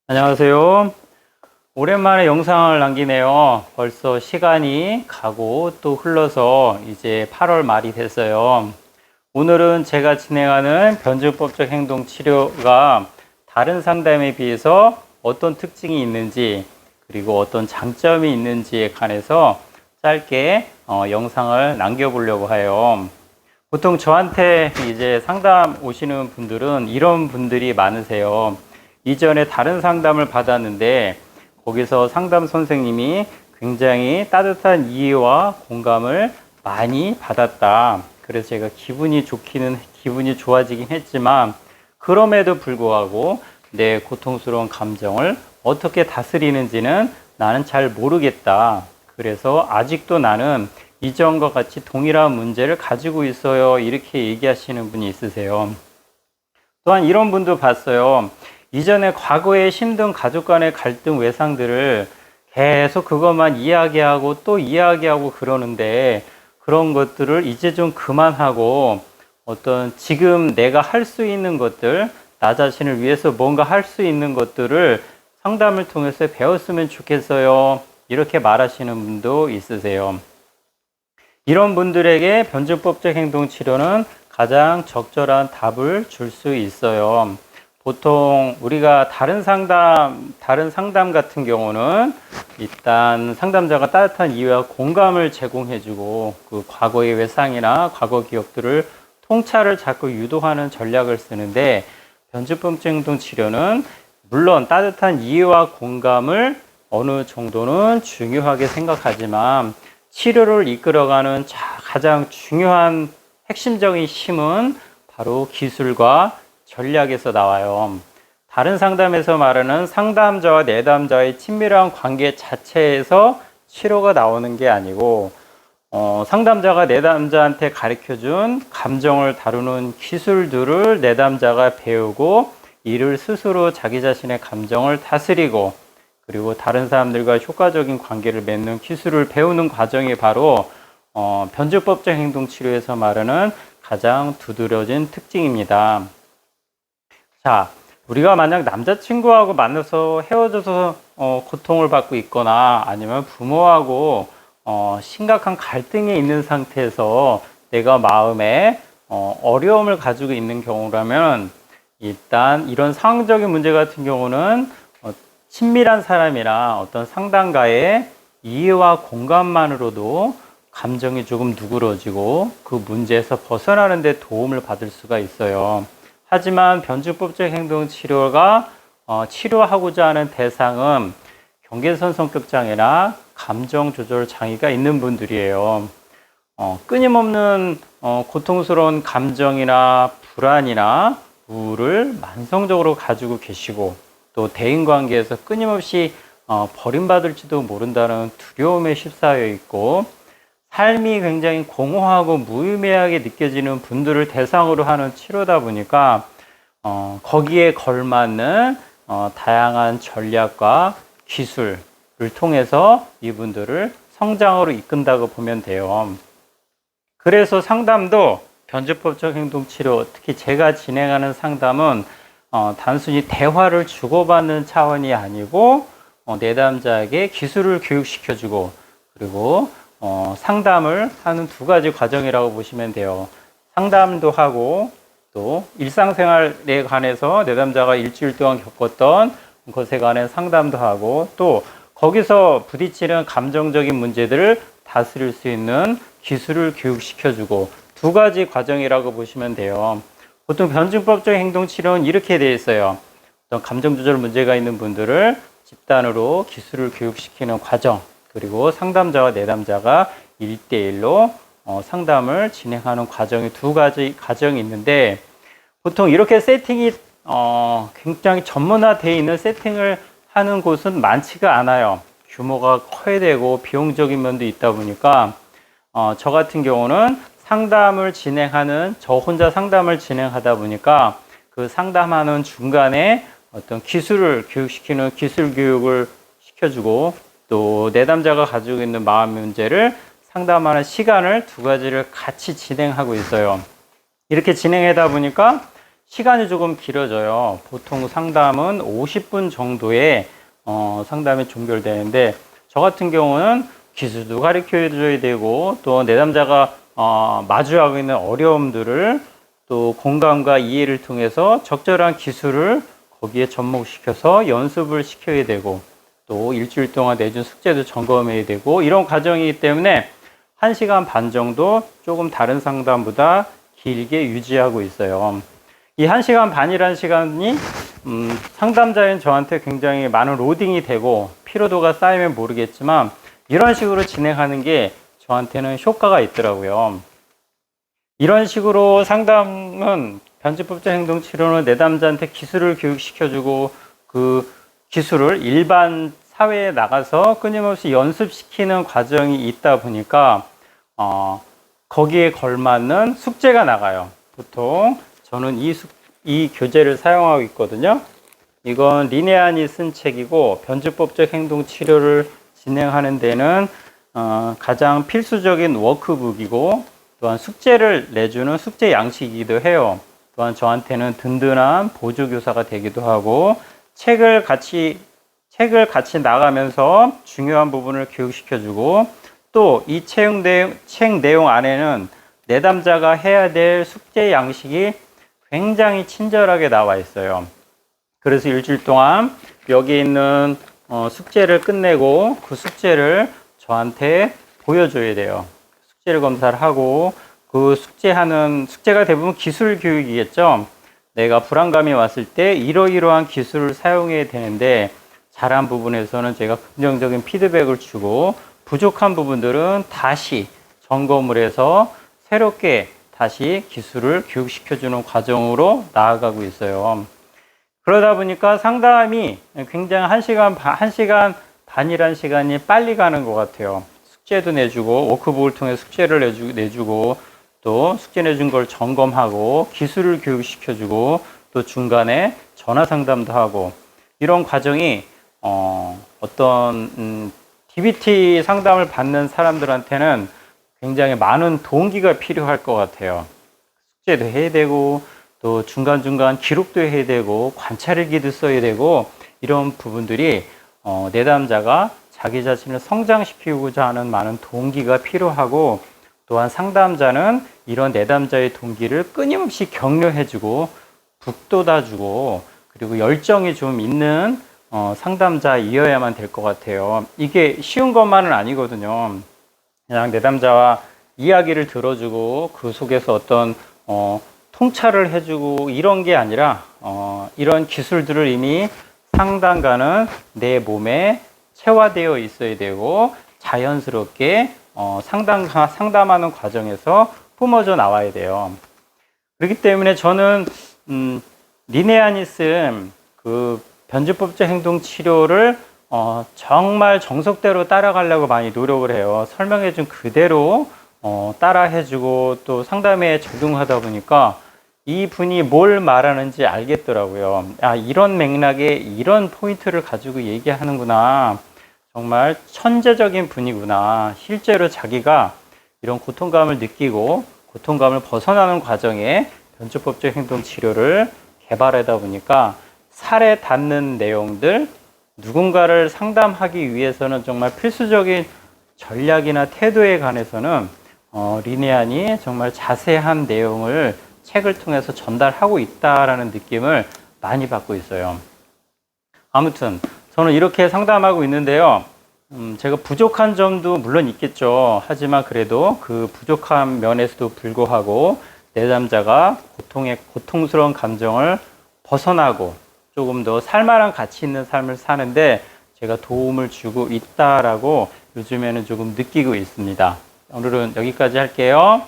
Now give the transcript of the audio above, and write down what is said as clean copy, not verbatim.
안녕하세요. 오랜만에 영상을 남기네요. 벌써 시간이 가고 또 흘러서 이제 8월 말이 됐어요. 오늘은 제가 진행하는 변증법적 행동 치료가 다른 상담에 비해서 어떤 특징이 있는지 그리고 어떤 장점이 있는지에 관해서 짧게 영상을 남겨보려고 해요. 보통 저한테 이제 상담 오시는 분들은 이런 분들이 많으세요. 이전에 다른 상담을 받았는데 거기서 상담 선생님이 굉장히 따뜻한 이해와 공감을 많이 받았다. 그래서 제가 기분이 좋아지긴 했지만 그럼에도 불구하고 내 고통스러운 감정을 어떻게 다스리는지는 나는 잘 모르겠다. 그래서 아직도 나는 이전과 같이 동일한 문제를 가지고 있어요. 이렇게 얘기하시는 분이 있으세요. 또한 이런 분도 봤어요. 이전에 과거에 힘든 가족 간의 갈등 외상들을 계속 그것만 이야기하고 또 이야기하고 그러는데 그런 것들을 이제 좀 그만하고 어떤 지금 내가 할 수 있는 것들, 나 자신을 위해서 뭔가 할 수 있는 것들을 상담을 통해서 배웠으면 좋겠어요. 이렇게 말하시는 분도 있으세요. 이런 분들에게 변증법적 행동 치료는 가장 적절한 답을 줄 수 있어요. 보통 우리가 다른 상담 같은 경우는 일단 상담자가 따뜻한 이해와 공감을 제공해주고 그 과거의 외상이나 과거 기억들을 통찰을 자꾸 유도하는 전략을 쓰는데 변증법적 행동 치료는 물론 따뜻한 이해와 공감을 어느 정도는 중요하게 생각하지만 치료를 이끌어가는 가장 중요한 핵심적인 힘은 바로 기술과 전략에서 나와요. 다른 상담에서 말하는 상담자와 내담자의 친밀한 관계 자체에서 치료가 나오는 게 아니고 상담자가 내담자한테 가르쳐준 감정을 다루는 기술들을 내담자가 배우고 이를 스스로 자기 자신의 감정을 다스리고 그리고 다른 사람들과 효과적인 관계를 맺는 기술을 배우는 과정이 바로 변증법적 행동치료에서 말하는 가장 두드러진 특징입니다. 자, 우리가 만약 남자친구하고 만나서 헤어져서 고통을 받고 있거나 아니면 부모하고 심각한 갈등이 있는 상태에서 내가 마음에 어려움을 가지고 있는 경우라면 일단 이런 상황적인 문제 같은 경우는 친밀한 사람이나 어떤 상담가의 이해와 공감만으로도 감정이 조금 누그러지고 그 문제에서 벗어나는 데 도움을 받을 수가 있어요. 하지만 변증법적 행동 치료가 치료하고자 하는 대상은 경계선 성격 장애나 감정 조절 장애가 있는 분들이에요. 끊임없는 고통스러운 감정이나 불안이나 우울을 만성적으로 가지고 계시고 또 대인관계에서 끊임없이 버림받을지도 모른다는 두려움에 휩싸여 있고 삶이 굉장히 공허하고 무의미하게 느껴지는 분들을 대상으로 하는 치료다 보니까 거기에 걸맞는 다양한 전략과 기술을 통해서 이분들을 성장으로 이끈다고 보면 돼요. 그래서 상담도 변증법적 행동치료, 특히 제가 진행하는 상담은 단순히 대화를 주고받는 차원이 아니고 내담자에게 기술을 교육시켜주고 그리고 상담을 하는 두 가지 과정이라고 보시면 돼요. 상담도 하고 또 일상생활에 관해서 내담자가 일주일 동안 겪었던 것에 관한 상담도 하고 또 거기서 부딪히는 감정적인 문제들을 다스릴 수 있는 기술을 교육시켜주고 두 가지 과정이라고 보시면 돼요. 보통 변증법적 행동치료는 이렇게 되어 있어요. 어떤 감정조절 문제가 있는 분들을 집단으로 기술을 교육시키는 과정 그리고 상담자와 내담자가 1대1로 상담을 진행하는 과정이 두 가지 과정이 있는데 보통 이렇게 세팅이 굉장히 전문화되어 있는 세팅을 하는 곳은 많지가 않아요. 규모가 커야 되고 비용적인 면도 있다 보니까 저 같은 경우는 저 혼자 상담을 진행하다 보니까 그 상담하는 중간에 어떤 기술을 교육시키는 기술 교육을 시켜주고 또 내담자가 가지고 있는 마음 문제를 상담하는 시간을 두 가지를 같이 진행하고 있어요. 이렇게 진행하다 보니까 시간이 조금 길어져요. 보통 상담은 50분 정도의 상담이 종결되는데, 저 같은 경우는 기술도 가르쳐 줘야 되고, 또 내담자가 마주하고 있는 어려움들을 또 공감과 이해를 통해서 적절한 기술을 거기에 접목시켜서 연습을 시켜야 되고, 또 일주일 동안 내준 숙제도 점검해야 되고, 이런 과정이기 때문에 1시간 반 정도 조금 다른 상담보다 길게 유지하고 있어요. 이 1시간 반이라는 시간이 상담자인 저한테 굉장히 많은 로딩이 되고 피로도가 쌓이면 모르겠지만, 이런 식으로 진행하는 게 저한테는 효과가 있더라고요. 이런 식으로 상담은, 변주법적 행동치료는 내담자한테 기술을 교육시켜주고 그 기술을 일반 사회에 나가서 끊임없이 연습시키는 과정이 있다 보니까 거기에 걸맞는 숙제가 나가요. 보통 저는 이 교재를 사용하고 있거든요. 이건 리네안이 쓴 책이고, 변주법적 행동치료를 진행하는 데는 가장 필수적인 워크북이고, 또한 숙제를 내주는 숙제 양식이기도 해요. 또한 저한테는 든든한 보조교사가 되기도 하고, 책을 같이 나가면서 중요한 부분을 교육시켜주고, 또 이 책 내용 안에는 내담자가 해야 될 숙제 양식이 굉장히 친절하게 나와 있어요. 그래서 일주일 동안 여기 있는 숙제를 끝내고 그 숙제를 저한테 보여줘야 돼요. 숙제를 검사를 하고, 그 숙제가 대부분 기술 교육이겠죠. 내가 불안감이 왔을 때 이러이러한 기술을 사용해야 되는데, 잘한 부분에서는 제가 긍정적인 피드백을 주고, 부족한 부분들은 다시 점검을 해서 새롭게 다시 기술을 교육시켜주는 과정으로 나아가고 있어요. 그러다 보니까 상담이 굉장히 1시간 반이라는 시간이 빨리 가는 것 같아요. 숙제도 내주고, 워크북을 통해 숙제를 내주고, 또 숙제 내준 걸 점검하고, 기술을 교육시켜주고, 또 중간에 전화 상담도 하고, 이런 과정이 어떤 DBT 상담을 받는 사람들한테는 굉장히 많은 동기가 필요할 것 같아요. 숙제도 해야 되고, 또 중간중간 기록도 해야 되고, 관찰일기도 써야 되고, 이런 부분들이 내담자가 자기 자신을 성장시키고자 하는 많은 동기가 필요하고, 또한 상담자는 이런 내담자의 동기를 끊임없이 격려해주고 북돋아주고, 그리고 열정이 좀 있는 상담자이어야만 될 것 같아요. 이게 쉬운 것만은 아니거든요. 그냥 내담자와 이야기를 들어주고 그 속에서 어떤 통찰을 해주고 이런 게 아니라, 이런 기술들을 이미 상담가는 내 몸에 체화되어 있어야 되고, 자연스럽게 상담하는 과정에서 뿜어져 나와야 돼요. 그렇기 때문에 저는 리네안이 쓴 그 변주법적 행동 치료를 정말 정석대로 따라가려고 많이 노력을 해요. 설명해준 그대로 따라해주고 또 상담에 적용하다 보니까 이분이 뭘 말하는지 알겠더라고요. 아, 이런 맥락에 이런 포인트를 가지고 얘기하는구나. 정말 천재적인 분이구나. 실제로 자기가 이런 고통감을 느끼고 고통감을 벗어나는 과정에 변주법적 행동 치료를 개발하다 보니까 살에 닿는 내용들, 누군가를 상담하기 위해서는 정말 필수적인 전략이나 태도에 관해서는 리네안이 정말 자세한 내용을 책을 통해서 전달하고 있다라는 느낌을 많이 받고 있어요. 아무튼 저는 이렇게 상담하고 있는데요. 제가 부족한 점도 물론 있겠죠. 하지만 그래도 그 부족한 면에서도 불구하고 내담자가 고통스러운 감정을 벗어나고 조금 더 살만한 가치 있는 삶을 사는데 제가 도움을 주고 있다라고 요즘에는 조금 느끼고 있습니다. 오늘은 여기까지 할게요.